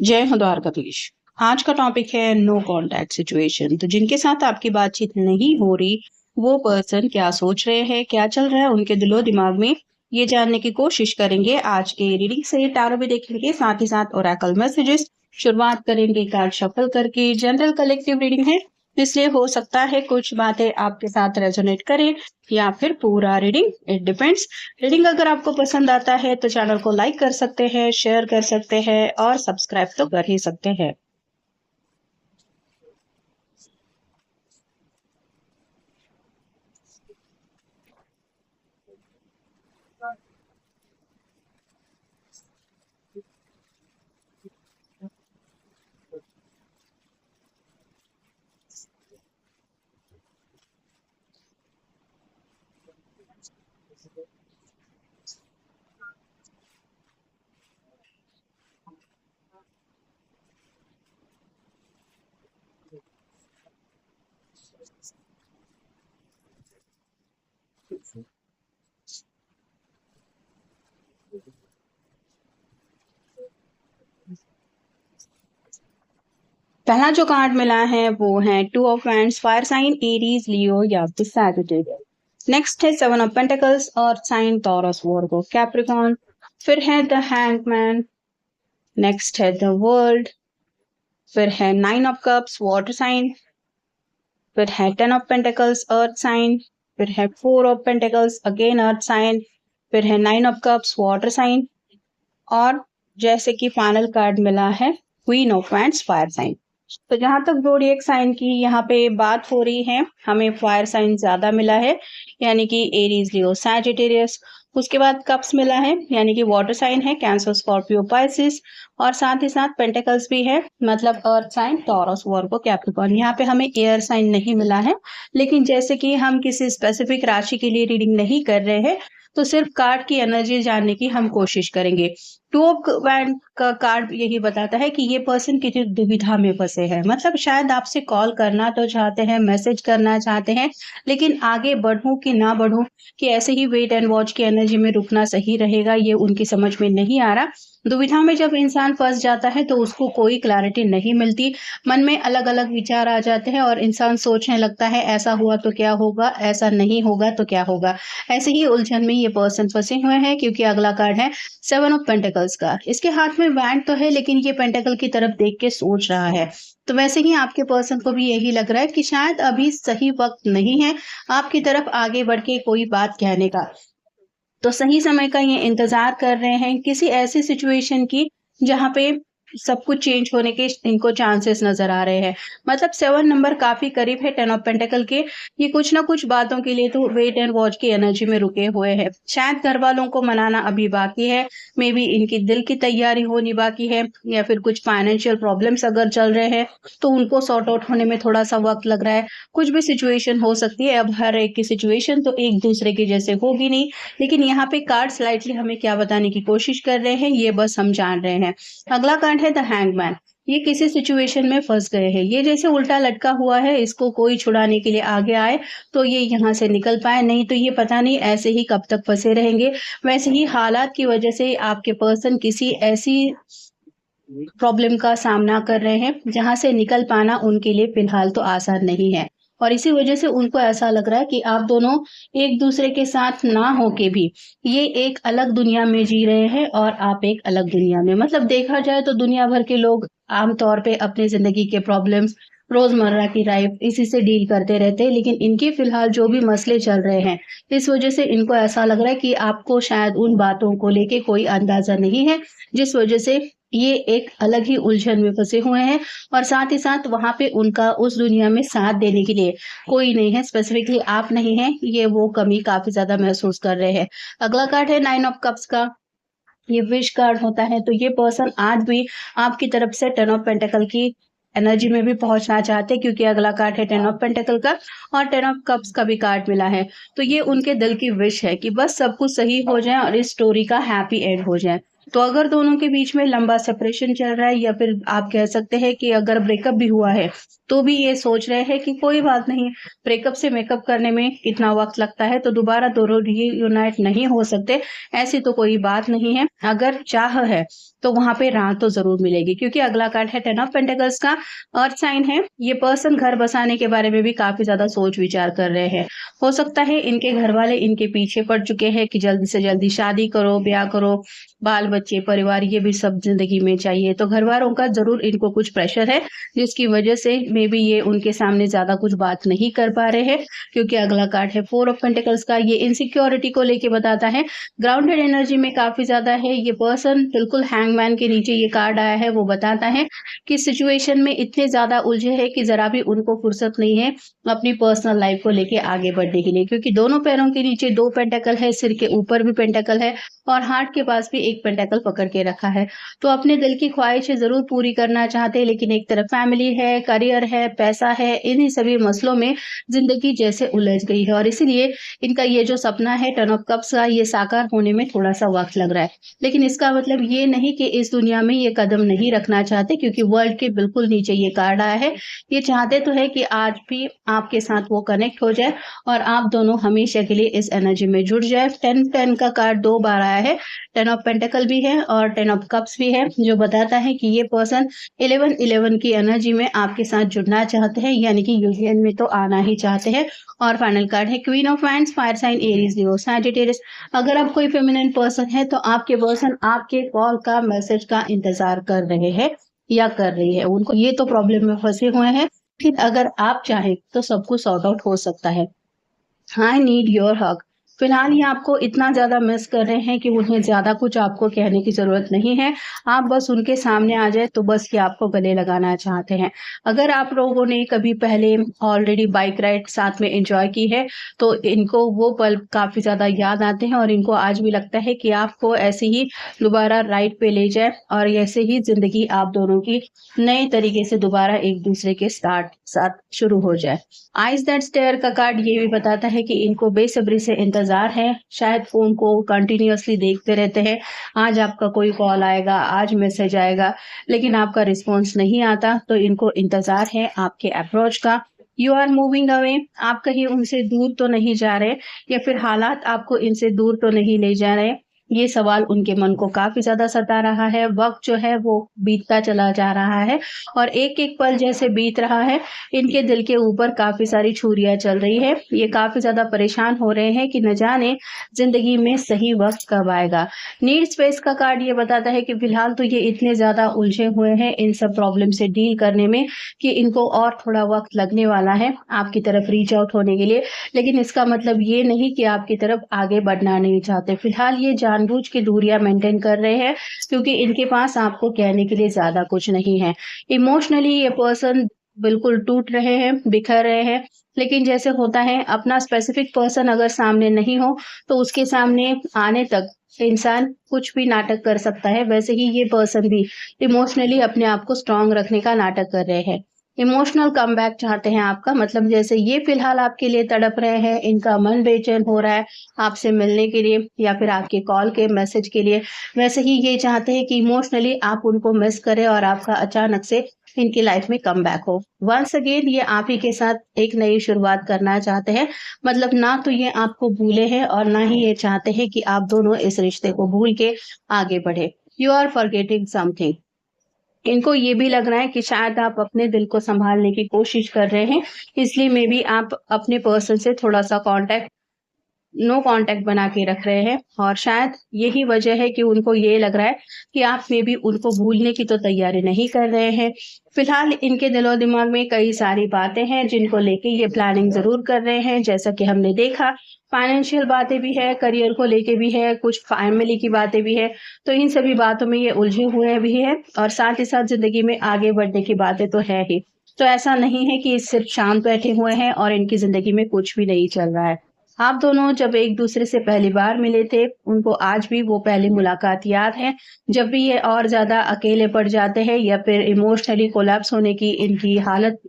जय हो द्वारकाधीश। आज का टॉपिक है नो कांटेक्ट सिचुएशन। तो जिनके साथ आपकी बातचीत नहीं हो रही, वो पर्सन क्या सोच रहे हैं, क्या चल रहा है उनके दिलो दिमाग में, ये जानने की कोशिश करेंगे आज के रीडिंग से। टैरो भी देखेंगे, साथ ही साथ ओरेकल मैसेजेस। शुरुआत करेंगे कार्ड शफल करके। जनरल कलेक्टिव रीडिंग है, इसलिए हो सकता है कुछ बातें आपके साथ रेजोनेट करें या फिर पूरा रीडिंग, इट डिपेंड्स। रीडिंग अगर आपको पसंद आता है तो चैनल को लाइक कर सकते हैं, शेयर कर सकते हैं और सब्सक्राइब तो कर ही सकते हैं। पहला जो कार्ड मिला है वो है two of wands, fire sign Aries, Leo या फिर सैजिटेरियस। नेक्स्ट है seven of pentacles, earth sign Taurus, Virgo, Capricorn. फिर है द हैंगमैन। नेक्स्ट है द वर्ल्ड। फिर है nine of cups, water sign. फिर है ten of pentacles, earth sign. फिर है four of pentacles, again earth sign. फिर है nine of cups, water sign. और जैसे कि फाइनल कार्ड मिला है queen of wands, fire sign. तो जहां तक जोडिएक साइन की यहाँ पे बात हो रही है, हमें फायर साइन ज्यादा मिला है, यानी कि एरीज, लियो, सैजिटेरियस। उसके बाद कप्स मिला है, यानी कि वाटर साइन है, कैंसर, स्कॉर्पियो, पाइसिस। और साथ ही साथ पेंटिकल्स भी है, मतलब अर्थ साइन, टॉरस, वर्गो, कैप्रिकॉर्न। यहाँ पे हमें एयर साइन नहीं मिला है, लेकिन जैसे कि हम किसी स्पेसिफिक राशि के लिए रीडिंग नहीं कर रहे हैं, तो सिर्फ कार्ड की एनर्जी जानने की हम कोशिश करेंगे। टू ऑफ वैंड का कार्ड यही बताता है कि ये पर्सन किसी दुविधा में फंसे हैं, मतलब शायद आपसे कॉल करना तो चाहते हैं, मैसेज करना चाहते हैं, लेकिन आगे बढ़ूं कि ना बढ़ूं, कि ऐसे ही वेट एंड वॉच की एनर्जी में रुकना सही रहेगा, ये उनकी समझ में नहीं आ रहा। दुविधा में जब इंसान फंस जाता है तो उसको कोई क्लैरिटी नहीं मिलती, मन में अलग अलग विचार आ जाते हैं और इंसान सोचने लगता है ऐसा हुआ तो क्या होगा, ऐसा नहीं होगा तो क्या होगा। ऐसे ही उलझन में ये पर्सन फंसे हुए हैं, क्योंकि अगला कार्ड है सेवन ऑफ पेंटिकल्स का। इसके हाथ में वैंड तो है, लेकिन ये पेंटिकल की तरफ देख के सोच रहा है। तो वैसे ही आपके पर्सन को भी यही लग रहा है कि शायद अभी सही वक्त नहीं है आपकी तरफ आगे बढ़ के कोई बात कहने का। तो सही समय का ये इंतजार कर रहे हैं, किसी ऐसी सिचुएशन की जहां पे सब कुछ चेंज होने के इनको चांसेस नजर आ रहे हैं। मतलब सेवन नंबर काफी करीब है टेन ऑफ पेंटिकल के। ये कुछ ना कुछ बातों के लिए तो वेट एंड वॉच की एनर्जी में रुके हुए हैं। शायद घर वालों को मनाना अभी बाकी है, मे बी इनकी दिल की तैयारी होनी बाकी है, या फिर कुछ फाइनेंशियल प्रॉब्लम्स अगर चल रहे हैं तो उनको सॉर्ट आउट होने में थोड़ा सा वक्त लग रहा है। कुछ भी सिचुएशन हो सकती है, अब हर एक की सिचुएशन तो एक दूसरे के जैसे होगी नहीं, लेकिन यहाँ पे कार्ड स्लाइटली हमें क्या बताने की कोशिश कर रहे हैं ये बस हम जान रहे हैं। अगला कार्ड है द हैंगमैन। ये किसी सिचुएशन में फंस गए हैं, ये जैसे उल्टा लटका हुआ है, इसको कोई छुड़ाने के लिए आगे आए तो ये यहाँ से निकल पाए, नहीं तो ये पता नहीं ऐसे ही कब तक फंसे रहेंगे। वैसे ही हालात की वजह से आपके पर्सन किसी ऐसी प्रॉब्लम का सामना कर रहे हैं जहां से निकल पाना उनके लिए फिलहाल तो आसान नहीं है। और इसी वजह से उनको ऐसा लग रहा है कि आप दोनों एक दूसरे के साथ ना होके भी ये एक अलग दुनिया में जी रहे हैं और आप एक अलग दुनिया में। मतलब देखा जाए तो दुनिया भर के लोग आमतौर पे अपनी जिंदगी के प्रॉब्लम्स, रोजमर्रा की लाइफ इसी से डील करते रहते हैं, लेकिन इनके फिलहाल जो भी मसले चल रहे हैं, इस वजह से इनको ऐसा लग रहा है कि आपको शायद उन बातों को लेके कोई अंदाजा नहीं है, जिस वजह से ये एक अलग ही उलझन में फंसे हुए हैं। और साथ ही साथ वहां पे उनका उस दुनिया में साथ देने के लिए कोई नहीं है, स्पेसिफिकली आप नहीं है, ये वो कमी काफी ज्यादा महसूस कर रहे हैं। अगला कार्ड है नाइन ऑफ कप्स का। ये विश कार्ड होता है, तो ये पर्सन आज भी आपकी तरफ से टेन ऑफ पेंटिकल की एनर्जी में भी पहुंचना चाहते हैं, क्योंकि अगला कार्ड है टेन ऑफ पेंटिकल का और टेन ऑफ कप्स का भी कार्ड मिला है। तो ये उनके दिल की विश है कि बस सब कुछ सही हो जाए और इस स्टोरी का हैप्पी एंड हो जाए। तो अगर दोनों के बीच में लंबा सेपरेशन चल रहा है या फिर आप कह सकते हैं कि अगर ब्रेकअप भी हुआ है तो भी ये सोच रहे हैं कि कोई बात नहीं, ब्रेकअप से मेकअप करने में कितना वक्त लगता है, तो दोबारा दोनों रीयूनाइट नहीं हो सकते, ऐसी तो कोई बात नहीं है। अगर चाह है तो वहां पे राहत तो जरूर मिलेगी, क्योंकि अगला कार्ड है 10 ऑफ पेंटिकल्स का, अर्थ साइन है। ये पर्सन घर बसाने के बारे में भी काफी ज्यादा सोच विचार कर रहे हैं। हो सकता है इनके घर वाले इनके पीछे पड़ चुके हैं कि जल्दी से जल्दी शादी करो, ब्याह करो, बाल बच्चे परिवार ये भी सब जिंदगी में चाहिए, तो घर वालों का जरूर इनको कुछ प्रेशर है, जिसकी वजह से मे बी ये उनके सामने ज्यादा कुछ बात नहीं कर पा रहे हैं। क्योंकि अगला कार्ड है 4 ऑफ पेंटिकल्स का, ये इनसिक्योरिटी को लेके बताता है, ग्राउंडेड एनर्जी में काफी ज्यादा है ये पर्सन। बिल्कुल हैंगमैन के नीचे ये कार्ड आया है, वो बताता है कि सिचुएशन में इतने ज्यादा उलझे हैं कि जरा भी उनको फुर्सत नहीं है अपनी पर्सनल लाइफ को लेके आगे बढ़ने के लिए, क्योंकि दोनों पैरों के नीचे 2 पेंटेकल है, सिर के ऊपर भी पेंटेकल है और हार्ट के पास भी एक पेंटेकल पकड़ के रखा है। तो अपने दिल की ख्वाहिशें जरूर पूरी करना चाहते हैं, लेकिन एक तरफ फैमिली है, करियर है, पैसा है, इन्हीं सभी मसलों में जिंदगी जैसे उलझ गई है और इसीलिए इनका ये जो सपना है 10 ऑफ कप्स का, ये साकार होने में थोड़ा सा वक्त लग रहा है। लेकिन इसका मतलब ये नहीं कि इस दुनिया में ये कदम नहीं रखना चाहते, क्योंकि वर्ल्ड के बिल्कुल नीचे ये कार्ड आया है। ये चाहते तो है कि आज भी आपके साथ वो कनेक्ट हो जाए और आप दोनों हमेशा के लिए इस एनर्जी में जुड़ जाए। 10 का कार्ड 2 बार आया है, 10 ऑफ पेंटेकल भी है और 10 ऑफ कप्स भी है, जो बताता है कि ये पर्सन 11-11 की एनर्जी में आपके साथ जुड़ना चाहते हैं, यानी कि यूनियन में तो आना ही चाहते हैं। और फाइनल कार्ड है queen of wands, fire sign Aries, Leo, Sagittarius. अगर आप कोई फेमिनिन पर्सन है तो आपके पर्सन आपके कॉल का, मैसेज का इंतजार कर रहे हैं या कर रही है। उनको ये तो प्रॉब्लम में फंसे हुए हैं, फिर अगर आप चाहें तो सब कुछ सॉर्ट आउट हो सकता है। आई नीड योर हग। फिलहाल ये आपको इतना ज्यादा मिस कर रहे हैं कि उन्हें ज्यादा कुछ आपको कहने की जरूरत नहीं है, आप बस उनके सामने आ जाए तो बस ये आपको गले लगाना चाहते हैं। अगर आप लोगों ने कभी पहले ऑलरेडी बाइक राइड साथ में एंजॉय की है तो इनको वो पल काफी ज्यादा याद आते हैं और इनको आज भी लगता है कि आपको ऐसे ही दोबारा राइड पे ले जाए और ऐसे ही जिंदगी आप दोनों की नए तरीके से दोबारा एक दूसरे के साथ शुरू हो जाए। आइज दैट स्टेयर का कार्ड ये भी बताता है कि इनको बेसब्री से इंतजार है, शायद फोन को कंटिन्यूअसली देखते रहते हैं, आज आपका कोई कॉल आएगा, आज मैसेज आएगा, लेकिन आपका रिस्पॉन्स नहीं आता, तो इनको इंतजार है आपके अप्रोच का। यू आर मूविंग अवे, आप कहीं उनसे दूर तो नहीं जा रहे या फिर हालात आपको इनसे दूर तो नहीं ले जा रहे, ये सवाल उनके मन को काफी ज्यादा सता रहा है। वक्त जो है वो बीतता चला जा रहा है और एक एक पल जैसे बीत रहा है, इनके दिल के ऊपर काफी सारी छुरियां चल रही है। ये काफी ज्यादा परेशान हो रहे हैं कि न जाने जिंदगी में सही वक्त कब आएगा। नीड स्पेस का कार्ड ये बताता है कि फिलहाल तो ये इतने ज्यादा उलझे हुए हैं इन सब प्रॉब्लम से डील करने में कि इनको और थोड़ा वक्त लगने वाला है आपकी तरफ रीच आउट होने के लिए। लेकिन इसका मतलब ये नहीं कि आपकी तरफ आगे बढ़ना नहीं चाहते। फिलहाल ये जानबूझ के दूरियां मेंटेन कर रहे हैं, क्योंकि इनके पास आपको कहने के लिए ज्यादा कुछ नहीं है। इमोशनली ये पर्सन बिल्कुल टूट रहे हैं, बिखर रहे हैं, लेकिन जैसे होता है अपना स्पेसिफिक पर्सन अगर सामने नहीं हो तो उसके सामने आने तक इंसान कुछ भी नाटक कर सकता है, वैसे ही ये पर्सन भी इमोशनली अपने आप को स्ट्रांग रखने का नाटक कर रहे हैं। इमोशनल कमबैक चाहते हैं आपका, मतलब जैसे ये फिलहाल आपके लिए तड़प रहे हैं, इनका मन बेचैन हो रहा है आपसे मिलने के लिए या फिर आपके कॉल के मैसेज के लिए, वैसे ही ये चाहते हैं कि इमोशनली आप उनको मिस करें और आपका अचानक से इनकी लाइफ में कम बैक हो। वंस अगेन ये आप ही के साथ एक नई शुरुआत करना चाहते हैं, मतलब ना तो ये आपको भूले हैं और ना ही ये चाहते हैं कि आप दोनों इस रिश्ते को भूल के आगे बढ़े। You are forgetting something. इनको ये भी लग रहा है कि शायद आप अपने दिल को संभालने की कोशिश कर रहे हैं, इसलिए मे बी आप अपने पर्सन से थोड़ा सा नो कांटेक्ट बना के रख रहे हैं और शायद यही वजह है कि उनको ये लग रहा है कि आप में भी उनको भूलने की तो तैयारी नहीं कर रहे हैं। फिलहाल इनके दिलो दिमाग में कई सारी बातें हैं जिनको लेके ये प्लानिंग जरूर कर रहे हैं, जैसा कि हमने देखा फाइनेंशियल बातें भी है, करियर को लेके भी है, कुछ फैमिली की बातें भी है, तो इन सभी बातों में ये उलझे हुए भी है और साथ ही साथ जिंदगी में आगे बढ़ने की बातें तो है ही। तो ऐसा नहीं है कि सिर्फ शांत बैठे हुए हैं और इनकी जिंदगी में कुछ भी नहीं चल रहा है। आप दोनों जब एक दूसरे से पहली बार मिले थे, उनको आज भी वो पहली मुलाकात याद है, जब भी ये और ज्यादा अकेले पड़ जाते हैं या फिर इमोशनली कोलैप्स होने की इनकी हालत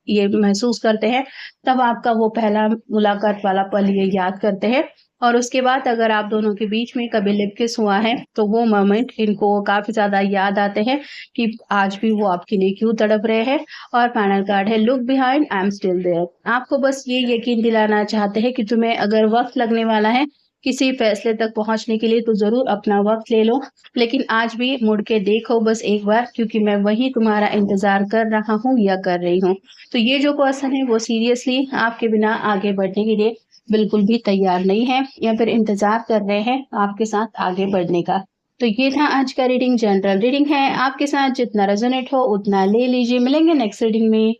ये महसूस करते हैं, तब आपका वो पहला मुलाकात वाला पल ये याद करते हैं और उसके बाद अगर आप दोनों के बीच में कभी लिप किस हुआ है तो वो मोमेंट इनको काफी ज्यादा याद आते हैं कि आज भी वो आपके लिए क्यों तड़प रहे हैं। और फाइनल कार्ड है look behind, I am still there. आपको बस ये यकीन दिलाना चाहते हैं कि तुम्हें अगर वक्त लगने वाला है किसी फैसले तक पहुंचने के लिए तो जरूर अपना वक्त ले लो, लेकिन आज भी मुड़ के देखो बस एक बार, क्योंकि मैं वही तुम्हारा इंतजार कर रहा हूँ या कर रही हूँ। तो ये जो पर्सन है वो सीरियसली आपके बिना आगे बढ़ने के लिए बिल्कुल भी तैयार नहीं है या फिर इंतजार कर रहे हैं आपके साथ आगे बढ़ने का। तो ये था आज का रीडिंग, जनरल रीडिंग है, आपके साथ जितना रेजोनेट हो उतना ले लीजिए। मिलेंगे नेक्स्ट रीडिंग में।